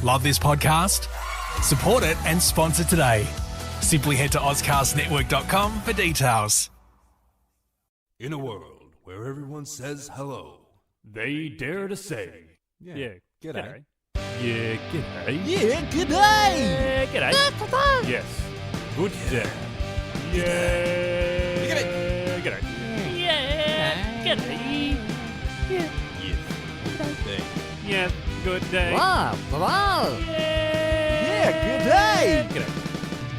Love this podcast? Support it and sponsor today. Simply head to auscastnetwork.com for details. In a world where everyone says hello, they dare to say, yeah, g'day. Yeah, g'day. Yeah, g'day! Yeah, g'day. Yes, good day. Yeah, g'day. Yeah, g'day. Yeah, yeah, good day. Wow, wow. Yeah, good day. G'day.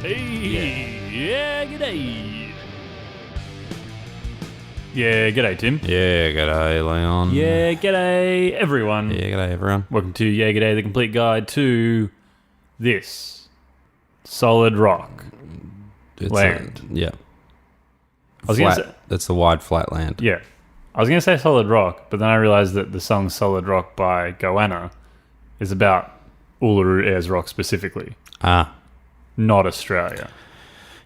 Hey, yeah, g'day. Yeah, g'day, Tim. Yeah, g'day, Leon. Yeah, g'day, everyone. Yeah, g'day, everyone. Welcome to Yeah, G'day, the complete guide to this solid rock land. Yeah. I was gonna Flat. say, It's a wide, flat land. yeah, I was going to say solid rock, but then I realised that the song Solid Rock by Goanna is about Uluru Ayers Rock specifically, Ah. not Australia.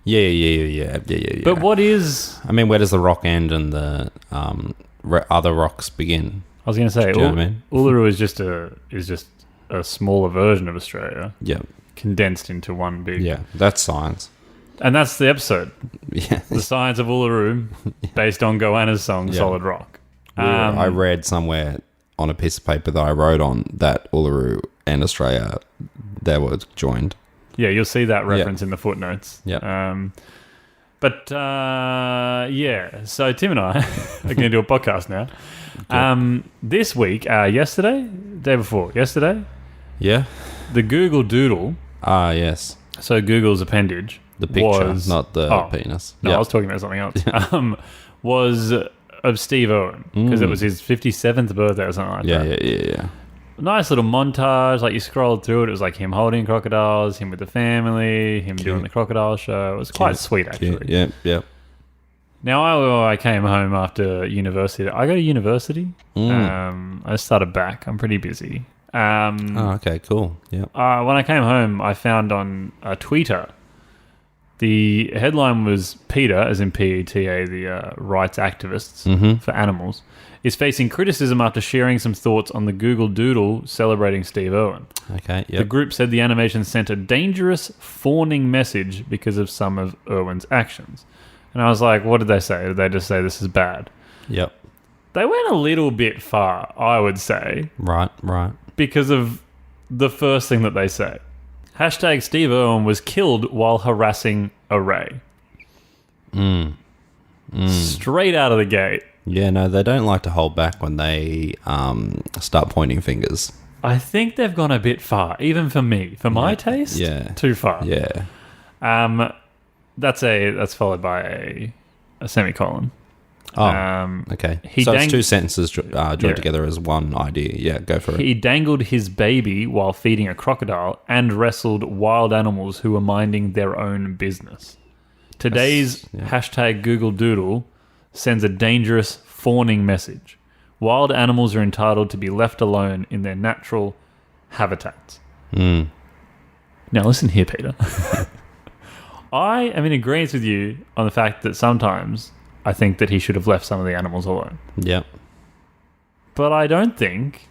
Yeah. But what is... I mean, where does the rock end and the other rocks begin? I was going to say, Do you know what I mean? Uluru is just a smaller version of Australia, Yeah. condensed into one big... Yeah, that's science. And that's the episode. Yeah. The Science of Uluru, based on Goanna's song, Yeah. Solid Rock. I read somewhere on a piece of paper that I wrote on that Uluru and Australia, they were joined. Yeah, you'll see that reference in the footnotes. Yeah. Yeah, so Tim and I are going to do a podcast now. This week, day before yesterday, Yeah? the Google Doodle, Ah, yes. so Google's appendage, The picture, was, not the penis. No, Yeah. I was talking about something else. Was of Steve Irwin, because it was his 57th birthday or something like that. Yeah. Nice little montage. Like, you scrolled through it, it was like him holding crocodiles, him with the family, him doing the crocodile show. It was quite sweet, actually. Yeah. Now, I came home after university. I go to university. I started back. I'm pretty busy. Oh, okay, cool. Yeah. When I came home, I found on Twitter, the headline was PETA, as in PETA, the rights activists for animals, is facing criticism after sharing some thoughts on the Google Doodle celebrating Steve Irwin. Okay, The yep. group said the animation sent a dangerous, fawning message because of some of Irwin's actions. And I was like, what did they say? Did they just say this is bad? Yep. They went a little bit far, I would say, Right. because of the first thing that they say. Hashtag Steve Irwin was killed while harassing a ray. Straight out of the gate. Yeah, no, they don't like to hold back when they start pointing fingers. I think they've gone a bit far, even for me. For my taste, Yeah. too far. Yeah. That's followed by a semicolon. Oh, okay. he So it's dang- two sentences joined Yeah. together as one idea. Yeah, go for it. He dangled his baby while feeding a crocodile and wrestled wild animals who were minding their own business. Today's hashtag Google Doodle sends a dangerous, fawning message. Wild animals are entitled to be left alone in their natural habitats. Now listen here, Peter. I am in agreement with you on the fact that sometimes I think that he should have left some of the animals alone. Yep. But I don't think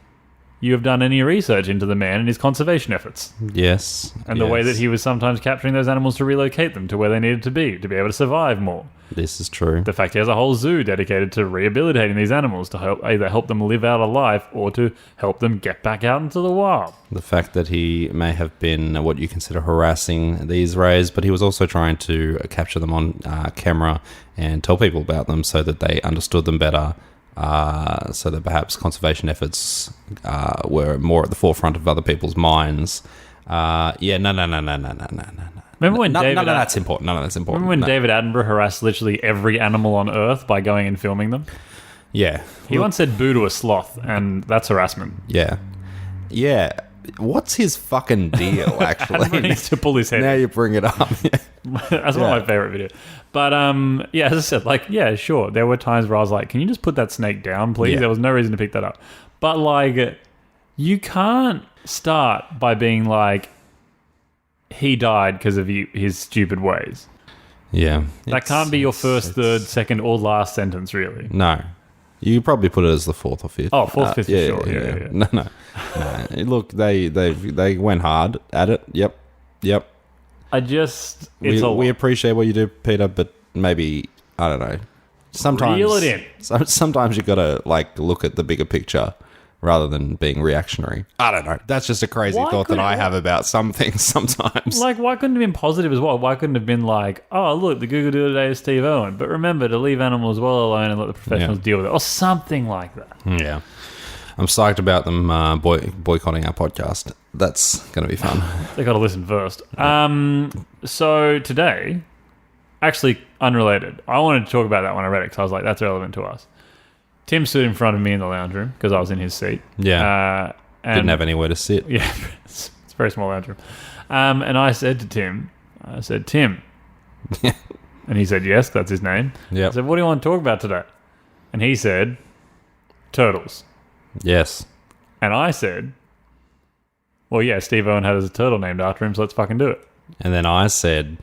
you have done any research into the man and his conservation efforts. Yes. And the way that he was sometimes capturing those animals to relocate them to where they needed to be able to survive more. This is true. The fact he has a whole zoo dedicated to rehabilitating these animals to either help them live out a life or to help them get back out into the wild. The fact that he may have been what you consider harassing these rays, but he was also trying to capture them on camera and tell people about them so that they understood them better, so that perhaps conservation efforts were more at the forefront of other people's minds. No. Remember when None David of that's important. None of that's important. Remember when No. David Attenborough harassed literally every animal on Earth by going and filming them? Yeah. He once said boo to a sloth, and that's harassment. Yeah. What's his fucking deal, Attenborough actually? needs to pull his head Now in. you bring it up. That's one of my favorite videos. But as I said, sure, there were times where I was like, can you just put that snake down, please? Yeah. There was no reason to pick that up. But you can't start by being like, he died because of his stupid ways. Yeah. That can't be your first, third, second, or last sentence, really. No. You probably put it as the fourth or fifth. Oh, fourth, fifth, for sure. Yeah. No. Look, they went hard at it. Yep. We appreciate what you do, Peter, but maybe, I don't know. Sometimes reel it in. Sometimes you got to like look at the bigger picture rather than being reactionary. I don't know. That's just a crazy thought that I have about some things sometimes. Like, why couldn't it have been positive as well? Why couldn't it have been like, oh, look, the Google Doodle today is Steve Irwin, but remember to leave animals well alone and let the professionals deal with it, or something like that. Yeah. I'm psyched about them boycotting our podcast. That's going to be fun. They got to listen first. So today, actually unrelated, I wanted to talk about that when I read it because I was like, that's relevant to us. Tim stood in front of me in the lounge room because I was in his seat. Yeah. And didn't have anywhere to sit. Yeah, it's a very small lounge room. And I said to Tim, Tim. And he said, yes, that's his name. Yep. I said, what do you want to talk about today? And he said, turtles. Yes. And I said, well, yeah, Steve Irwin has a turtle named after him, so let's fucking do it. And then I said,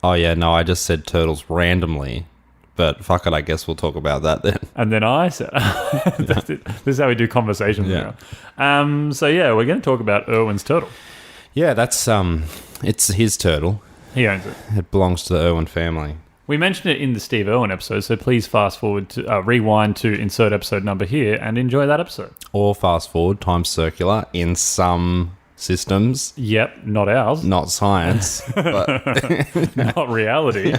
oh, yeah, no, I just said turtles randomly. But fuck it, I guess we'll talk about that then. And then I said, this is how we do conversations now. So, yeah, we're going to talk about Irwin's turtle. Yeah, that's, it's his turtle. He owns it. It belongs to the Irwin family. We mentioned it in the Steve Irwin episode, so please fast forward to rewind to insert episode number here and enjoy that episode. Or fast forward, time circular in some systems. Yep, not ours. Not science, but not reality.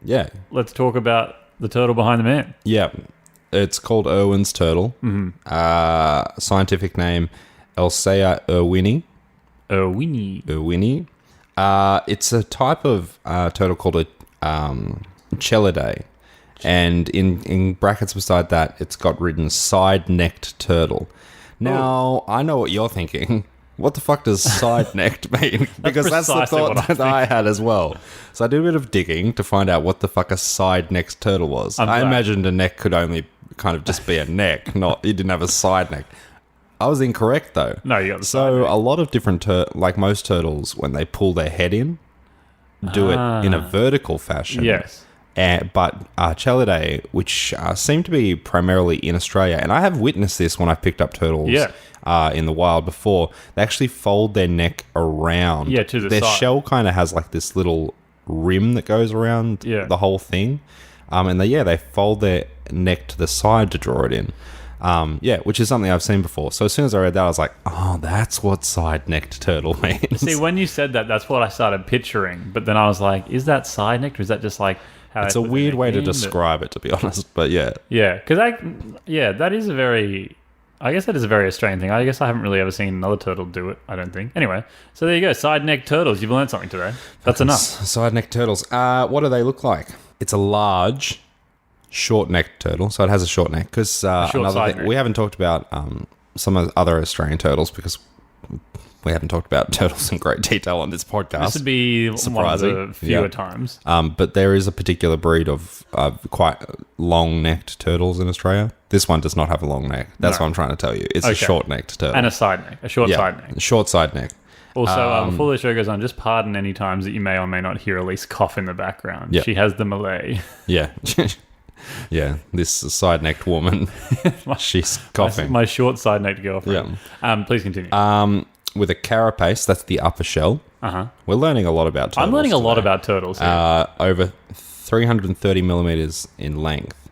Yeah. Let's talk about the turtle behind the man. Yeah. It's called Irwin's turtle. Mm-hmm. Scientific name, Elsea irwini. Irwini. It's a type of turtle called a Chelidae. And in brackets beside that, it's got written side-necked turtle. Now, I know what you're thinking. What the fuck does side-necked mean? Because that's the thought that I had as well. So I did a bit of digging to find out what the fuck a side-necked turtle was. I imagined a neck could only kind of just be a neck, not you didn't have a side neck. I was incorrect though. No, you got the side So neck. a lot of different, like most turtles, when they pull their head in, do it in a vertical fashion. Yes. But Chelidae, which seem to be primarily in Australia, and I have witnessed this when I picked up turtles in the wild before, they actually fold their neck around. Yeah, to the their side. shell kind of has like this little rim that goes around the whole thing. And they fold their neck to the side to draw it in. Which is something I've seen before. So as soon as I read that, I was like, oh, that's what side-necked turtle means. See, when you said that, that's what I started picturing. But then I was like, is that side-necked or is that just like how it's a weird way to describe it, to be honest. But yeah. Yeah, because that is a very... I guess that is a very Australian thing. I guess I haven't really ever seen another turtle do it, I don't think. Anyway, so there you go. Side-necked turtles. You've learned something today. That's enough. Side-necked turtles. What do they look like? It's a large... short-necked turtle, so it has a short neck. Because another thing, we haven't talked about some of the other Australian turtles because we haven't talked about turtles in great detail on this podcast. This would be surprising. One of the fewer times. But there is a particular breed of quite long-necked turtles in Australia. This one does not have a long neck. That's what I'm trying to tell you. It's a short-necked turtle. And a side neck. A short side neck. Short side neck. Also, before the show goes on, just pardon any times that you may or may not hear Elise cough in the background. Yep. She has the Malay. Yeah. Yeah, this side-necked woman, she's coughing. My short side-necked girlfriend. Yeah. Please continue. With a carapace, that's the upper shell. We're learning a lot about turtles. I'm learning a lot about turtles here. Over 330 millimeters in length.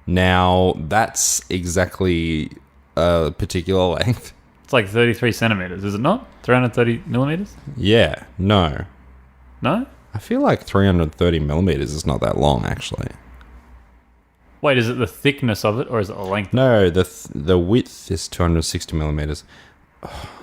Now, that's exactly a particular length. It's like 33 centimeters, is it not? 330 millimeters? Yeah, no. No? I feel like 330 millimeters is not that long, actually. Wait, is it the thickness of it or is it the length? No, the width is 260 millimeters.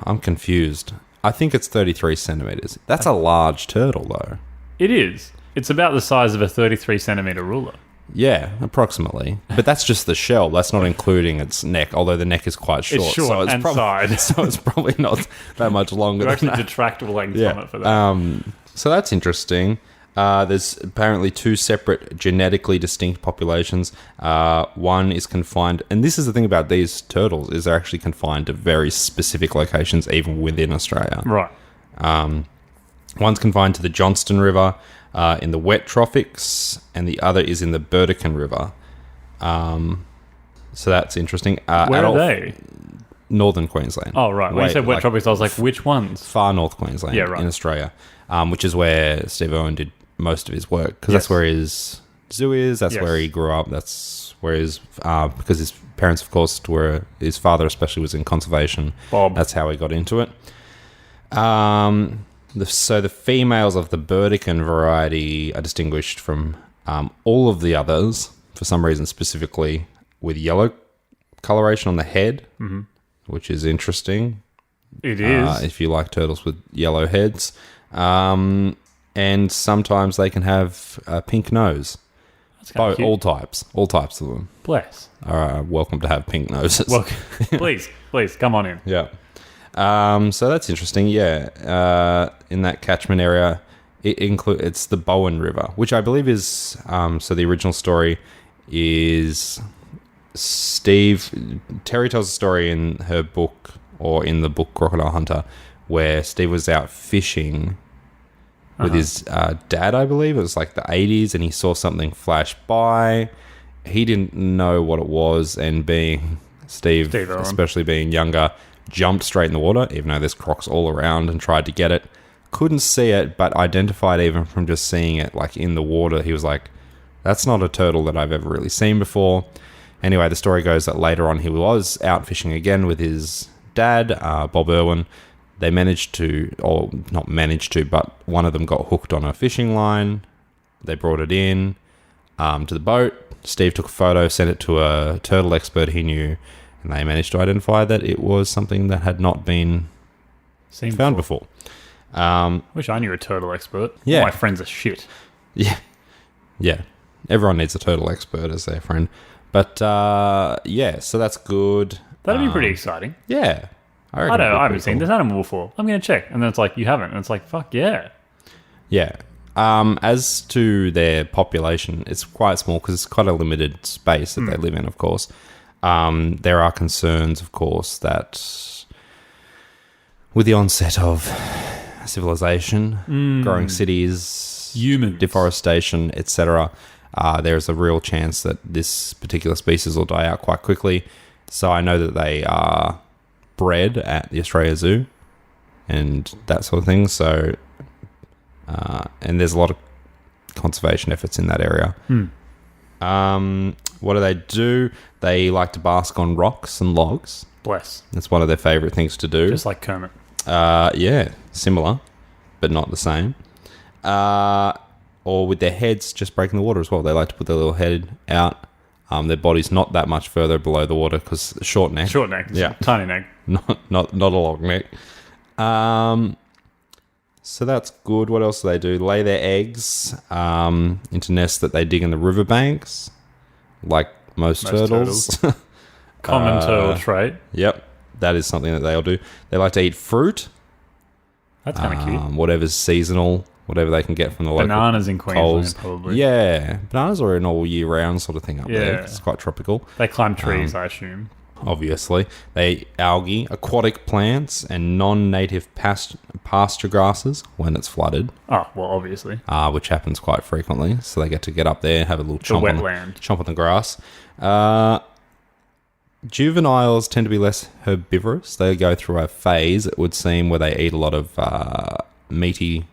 I'm confused. I think it's 33 centimeters. That's a large turtle, though. It is. It's about the size of a 33 centimeter ruler. Yeah, approximately. But that's just the shell. That's not including its neck, although the neck is quite short. It's short so it's and side. So it's probably not that much longer There's than actually that. detractable length on it for that. So that's interesting. There's apparently two separate genetically distinct populations. One is confined, and this is the thing about these turtles, is they're actually confined to very specific locations, even within Australia. Right. One's confined to the Johnston River, in the wet tropics, and the other is in the Burdekin River. So that's interesting. Where are they? Northern Queensland. Oh, right. When you said wet tropics, I was like, which ones? Far North Queensland Yeah, right. in Australia, which is where Steve Irwin did most of his work, because that's where his zoo is. That's where he grew up. That's where his because his parents, of course, were his father, especially, was in conservation. Bob. That's how he got into it. So the females of the Burdekin variety are distinguished from all of the others for some reason, specifically with yellow coloration on the head, which is interesting. It is. If you like turtles with yellow heads. And sometimes they can have a pink nose. That's kind of cute. All types of them Bless. are welcome to have pink noses. Well, please, come on in. Yeah. So that's interesting. Yeah. In that catchment area, it's the Bowen River, which I believe is so the original story is Terry tells a story in her book, or in the book Crocodile Hunter, where Steve was out fishing with his dad, I believe. It was like the 80s, and he saw something flash by. He didn't know what it was, and being Steve especially being younger, jumped straight in the water, even though there's crocs all around, and tried to get it. Couldn't see it, but identified even from just seeing it like in the water. He was like, that's not a turtle that I've ever really seen before. Anyway, the story goes that later on he was out fishing again with his dad, Bob Irwin. They managed to, or not managed to, but one of them got hooked on a fishing line. They brought it in to the boat. Steve took a photo, sent it to a turtle expert he knew, and they managed to identify that it was something that had not been found before. Wish I knew a turtle expert. Yeah. All my friends are shit. Yeah. Everyone needs a turtle expert as their friend. But, so that's good. That'd be pretty exciting. Yeah. I haven't seen this animal before. I'm going to check. And then it's like, you haven't. And it's like, fuck yeah. Yeah. As to their population, it's quite small because it's quite a limited space that they live in, of course. There are concerns, of course, that with the onset of civilization, growing cities, humans, deforestation, etc., there's a real chance that this particular species will die out quite quickly. So I know that they are bred at the Australia Zoo and that sort of thing. So, and there's a lot of conservation efforts in that area. What do? They like to bask on rocks and logs. Bless. That's one of their favourite things to do. Just like Kermit. Yeah, similar, but not the same. Or with their heads just breaking the water as well. They like to put their little head out. Their body's not that much further below the water because short neck. Short neck. Yeah. Tiny neck. Not a long neck. So that's good. What else do they do? Lay their eggs into nests that they dig in the riverbanks, like most turtles. Common turtle trait. Yep. That is something that they'll do. They like to eat fruit. That's kind of cute. Whatever's seasonal, whatever they can get from the local Bananas in Queensland, coals. probably. Yeah. Bananas are an all year round sort of thing up there. It's quite tropical. They climb trees, I assume. Obviously. They eat algae, aquatic plants, and non-native pasture grasses when it's flooded. Oh, well, obviously. Which happens quite frequently. So they get to get up there, have a little chomp on the grass. Juveniles tend to be less herbivorous. They go through a phase, it would seem, where they eat a lot of meaty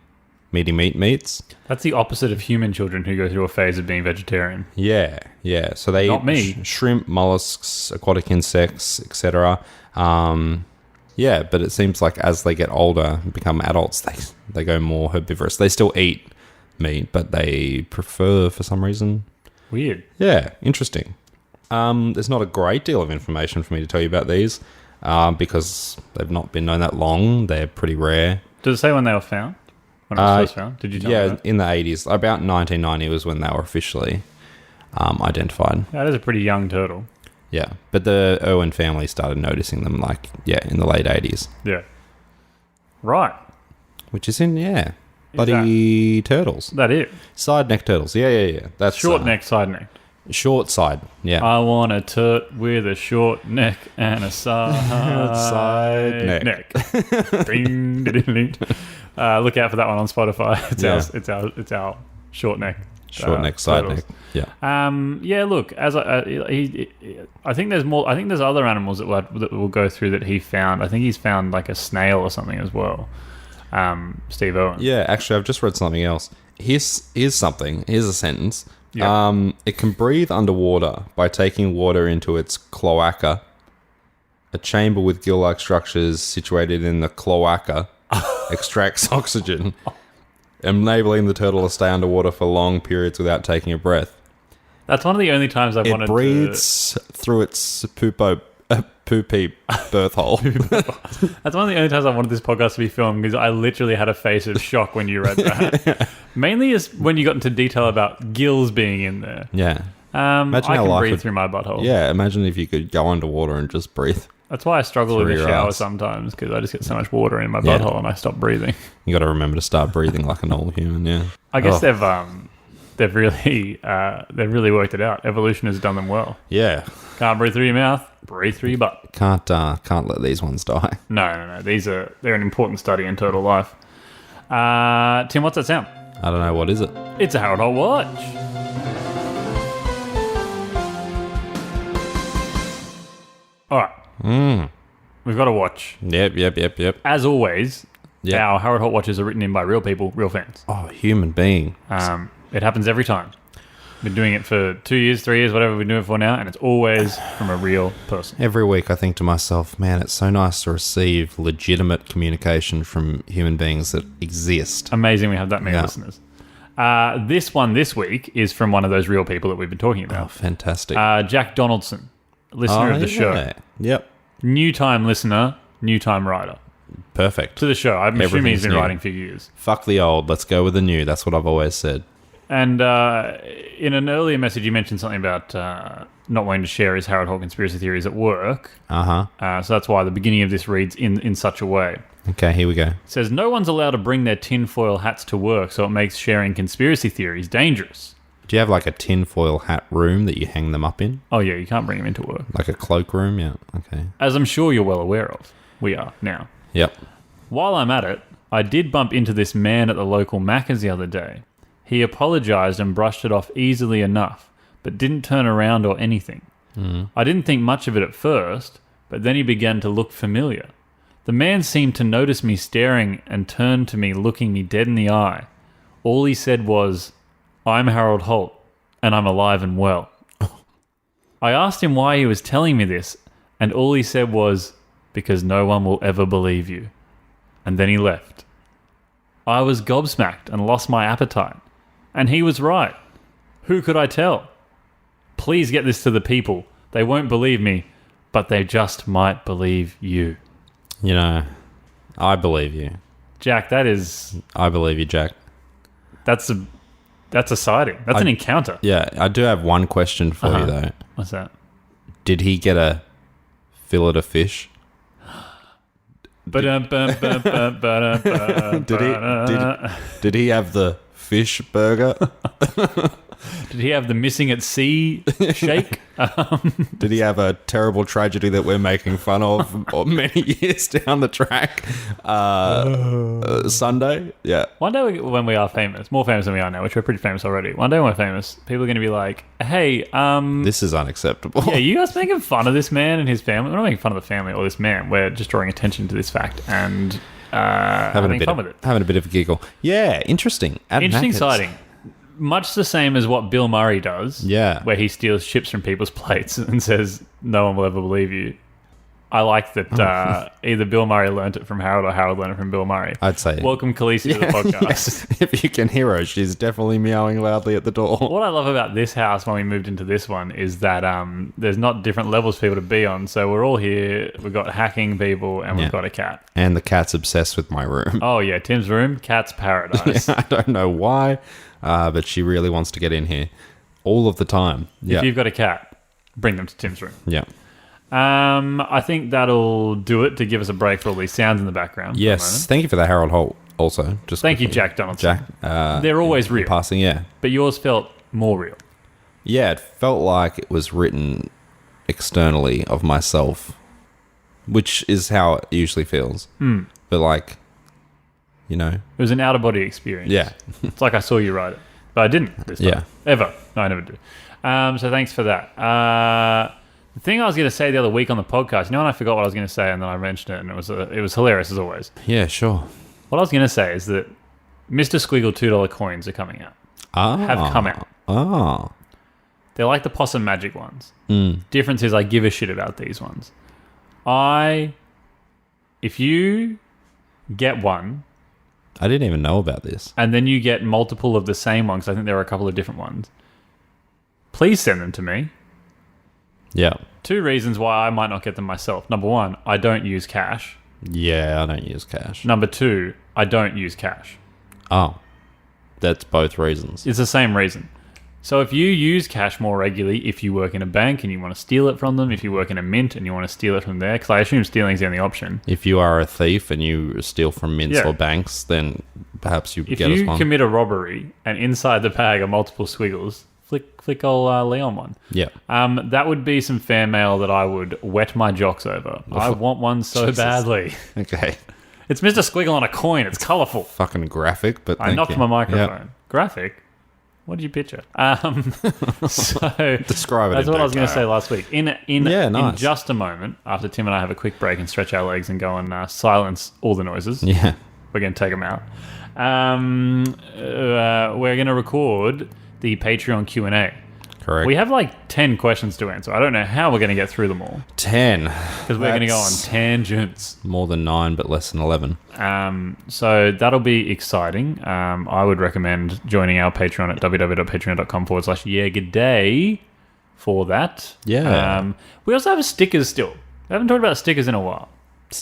meats. That's the opposite of human children who go through a phase of being vegetarian. Yeah. So they eat shrimp, mollusks, aquatic insects, etc. But it seems like as they get older and become adults, they go more herbivorous. They still eat meat, but they prefer, for some reason. Weird. Yeah, interesting. There's not a great deal of information for me to tell you about these because they've not been known that long. They're pretty rare. Does it say when they were found? When it was first found? Did you tell me that? In the 80s. About 1990 was when they were officially identified. That is a pretty young turtle. Yeah, but the Irwin family started noticing them in the late 80s. Yeah. Right. Which is bloody turtles. That it? Side neck turtles. Yeah. That's short neck, side neck. Short side, yeah. I want a turt with a short neck and a side neck. Ding, ding, ding. Look out for that one on Spotify. Yeah. It's our short neck. Short neck, side turtles. neck. Yeah. Yeah. Look, as I think there's more. I think there's other animals that we'll go through that he found. I think he's found like a snail or something as well. Steve Owen. Yeah, actually, I've just read something else. Here's something. Here's a sentence. Yeah. It can breathe underwater by taking water into its cloaca, a chamber with gill-like structures situated in the cloaca extracts oxygen, enabling the turtle to stay underwater for long periods without taking a breath. That's one of the only times I've wanted It breathes through its poopy birth hole. That's one of the only times I wanted this podcast to be filmed because I literally had a face of shock when you read that. Mainly is when you got into detail about gills being in there. Yeah. Imagine I can breathe through my butthole. Yeah, imagine if you could go underwater and just breathe. That's why I struggle in the your shower ass. sometimes because I just get so much water in my butthole and I stop breathing. You got to remember to start breathing like a normal human. Yeah. I guess they've really worked it out. Evolution has done them well. Yeah. Can't breathe through your mouth, breathe through your butt. Can't let these ones die. No. They're an important study in turtle life. Tim, what's that sound? I don't know, what is it? It's a Harold Holt watch. All right. We've got a watch. Yep. As always, Yep. our Harold Holt watches are written in by real people, real fans. Oh, human being. It happens every time. Been doing it for 2 years, 3 years, whatever we've been doing it for now, and it's always from a real person. Every week I think to myself, man, it's so nice to receive legitimate communication from human beings that exist. Amazing we have that many Yeah. listeners. This one this week is from one of those real people that we've been talking Oh, about. fantastic. Jack Donaldson, listener of the show. Yep. New time listener, new time writer. Perfect. To the show. I'm assuming he's Everything's been new. writing for years. Fuck the old. Let's go with the new. That's what I've always said. And in an earlier message, you mentioned something about not wanting to share his Harold Holt conspiracy theories at work. Uh-huh. So that's why the beginning of this reads in such a way. Okay, here we go. It says, no one's allowed to bring their tinfoil hats to work, so it makes sharing conspiracy theories dangerous. Do you have like a tinfoil hat room that you hang them up in? Oh, yeah, you can't bring them into work. Like a cloak room? Yeah, okay. As I'm sure you're well aware of. We are now. Yep. While I'm at it, I did bump into this man at the local Macca's the other day. He apologised and brushed it off easily enough, but didn't turn around or anything. I didn't think much of it at first, but then he began to look familiar. The man seemed to notice me staring and turned to me looking me dead in the eye. All he said was, "I'm Harold Holt, and I'm alive and well." I asked him why he was telling me this, and all he said was, "Because no one will ever believe you." And then he left. I was gobsmacked and lost my appetite. And he was right. Who could I tell? Please get this to the people. They won't believe me, but they just might believe you. You know, I believe you. Jack, I believe you, Jack. that's a sighting. That's an encounter. Yeah, I do have one question for you, though. What's that? Did he get a fillet of fish? Did he have the fish burger? Did he have the missing at sea shake? Did he have a terrible tragedy that we're making fun of many years down the track? Sunday? Yeah. One day when we are famous, more famous than we are now, which we're pretty famous already, one day when we're famous, people are going to be like, hey, This is unacceptable. yeah, you guys making fun of this man and his family? We're not making fun of the family or this man. We're just drawing attention to this fact and having fun with it. Having a bit of a giggle. Yeah, interesting. Interesting sighting. Much the same as what Bill Murray does. Yeah. Where he steals chips from people's plates and says, no one will ever believe you. I like that either Bill Murray learnt it from Harold or Harold learnt it from Bill Murray. I'd say. Welcome Khaleesi to the podcast. If you can hear her, she's definitely meowing loudly at the door. What I love about this house when we moved into this one is that there's not different levels for people to be on. So we're all here. We've got hacking people and we've got a cat. And the cat's obsessed with my room. Oh, yeah. Tim's room, cat's paradise. I don't know why, but she really wants to get in here all of the time. Yeah. If you've got a cat, bring them to Tim's room. Yeah. I think that'll do it to give us a break for all these sounds in the background. Yes. Thank you for the Harold Holt also. Just Thank you, quickly. Jack Donaldson. Jack. They're always real. Passing, yeah. But yours felt more real. Yeah, it felt like it was written externally of myself, which is how it usually feels. But like, you know. It was an out-of-body experience. Yeah. It's like I saw you write it. But I didn't this time. Yeah. Ever. No, I never do. So thanks for that. The thing I was going to say the other week on the podcast, you know when I forgot what I was going to say and then I mentioned it and it was hilarious as always. Yeah, sure. What I was going to say is that Mr. Squiggle $2 coins are coming out. Have come out. Oh. They're like the Possum Magic ones. Difference is I give a shit about these ones. If you get one... I didn't even know about this. And then you get multiple of the same ones. I think there are a couple of different ones. Please send them to me. Yeah. 2 reasons why I might not get them myself. Number 1, I don't use cash. Yeah, I don't use cash. Number 2, I don't use cash. Oh. That's both reasons. It's the same reason. So if you use cash more regularly, if you work in a bank and you want to steal it from them, if you work in a mint and you want to steal it from there, because I assume stealing is the only option. If you are a thief and you steal from mints or banks, then perhaps you get us one. If you commit a robbery and inside the bag are multiple squiggles, flick old Leon one. Yeah. That would be some fan mail that I would wet my jocks over. I want one so badly. Okay. It's Mr. Squiggle on a coin. It's colourful. Fucking graphic, but I knocked my microphone. Yep. Graphic? What did you picture? So describe it. That's what I was going to say last week. In just a moment, after Tim and I have a quick break and stretch our legs and go and silence all the noises, yeah, we're going to take them out. We're going to record the Patreon Q&A. Correct. We have like 10 questions to answer. I don't know how we're going to get through them all. 10. Because we're going to go on tangents. More than 9, but less than 11. So that'll be exciting. I would recommend joining our Patreon at www.patreon.com/yeahg'day for that. Yeah. We also have stickers still. We haven't talked about stickers in a while.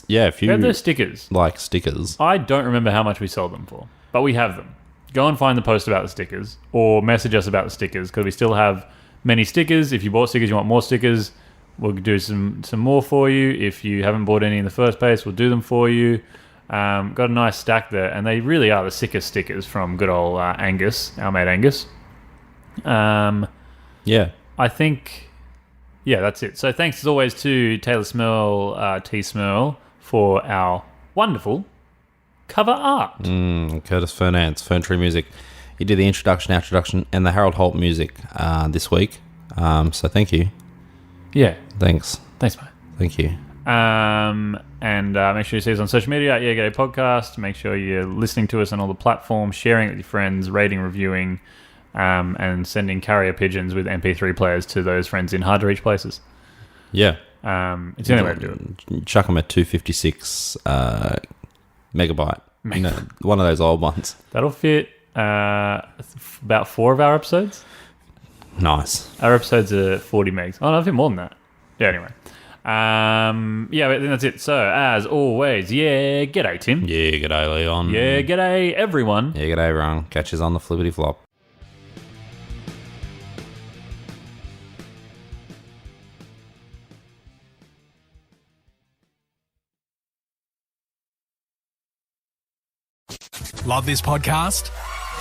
Yeah, if you we have those stickers. Like stickers. I don't remember how much we sold them for, but we have them. Go and find the post about the stickers or message us about the stickers because we still have many stickers. If you bought stickers, you want more stickers, we'll do some more for you. If you haven't bought any in the first place, we'll do them for you. Got a nice stack there, and they really are the sickest stickers from good old Angus, our mate Angus. Yeah. I think, that's it. So thanks as always to Teylor Smirl, T. Smirl, for our wonderful cover art. Curtis Fernance, Fern Tree Music. He did the introduction, and the Harold Holt music this week. So thank you. Yeah. Thanks, mate. Thank you. And make sure you see us on social media at Yeah G'day Podcast. Make sure you're listening to us on all the platforms, sharing it with your friends, rating, reviewing, and sending carrier pigeons with MP3 players to those friends in hard-to-reach places. Yeah. It's the only way to do it. Chuck them at 256 megabyte. You know, one of those old ones. That'll fit about 4 of our episodes. Nice. Our episodes are 40 megs. Oh, no, I think more than that. Yeah, anyway. But then that's it. So, as always, yeah, g'day, Tim. Yeah, g'day, Leon. Yeah, g'day, everyone. Yeah, g'day, everyone. Catch us on the flippity flop. Love this podcast?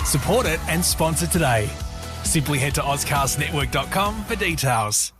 Support it and sponsor today. Simply head to AuscastNetwork.com for details.